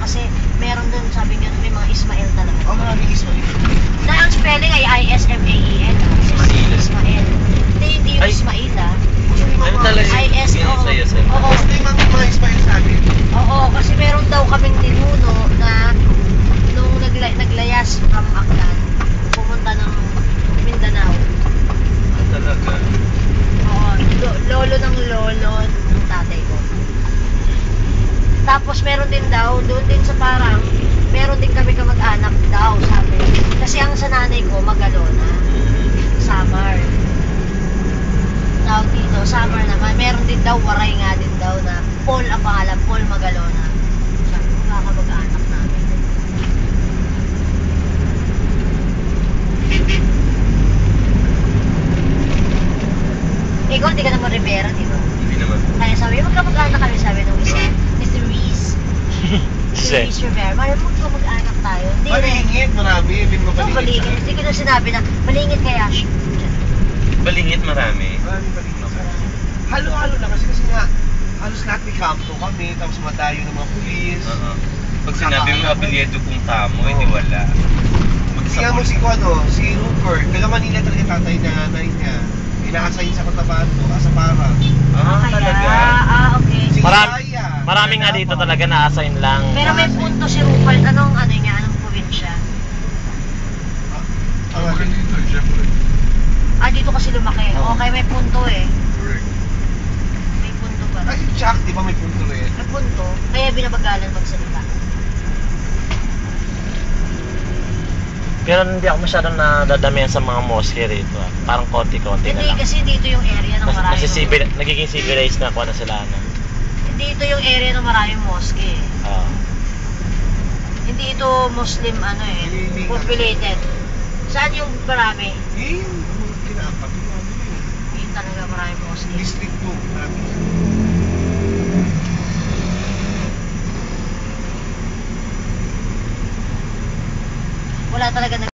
kasi meron dun, sabi nga may mga Ismael talaga. Oh, maraming Ismael. Na ang spelling ay I-S-M-A-E-L. Ismael. Hindi yung Ismail Ano talaga I-S-O. Oo. Gusto yung mga Ismael sa amin. Oo, kasi meron daw kaming ninuno na nung naglayas from Aklan, pumunta ng Mindanao. Talaga? Oo, lolo ng lolo ng tatay ko. Tapos meron din daw, doon din sa parang, meron din kami kamag-anak daw, sabi. Kasi ang sa nanay ko, Magalona. Samar. Tawag dito, Samar naman. Meron din daw, Waray nga din daw na Paul ang pangalan, Paul Magalona. Sabi ko, kamag-anak namin. Ikaw, di ka naman Rivera, di ba? Hindi naman. Kaya sabi, magkamag-anak kami, sabi nung isa, Mr. Reese. Mr. Reese Rivera, magkamag-anak tayo. Hindi Malingit, marami. May mga Ito, balingit. Hindi ko na sinabi na, malingit kaya siya. Balingit marami. Maraming balingit. Halo-halo na kasi nga, halos lahat may kampo kami, tapos madayo ng mga pulis. Pag sinabi mo apelyido kung tamo, hindi wala. Tingnan mo si Rupert. Taga Manila talaga tatay na nanay niya. Inaasayin sa Cotabato, sa Parang. Talaga? Okay. Si Maraming nga dito talaga na-assign lang. Pero may punto si Rupert. Anong probinsya? Dito, syempre. Dito kasi lumaki. Okay, may punto eh. Correct. May punto pa. Ay, Jack, di ba may punto rin? May punto. Kaya binabagalan magsalita. Pero hindi ako masyadong nadadamihan sa mga mosque rito. Parang konti-konti na Hindi, lang. kasi dito yung area ng maraming Nagiging civilized na ako na sila. Dito yung area ng maraming mosque eh. Hindi ito Muslim populated. Saan yung marami? Yung kinaapat. Yun talaga maraming mosque. District 2. Wala talaga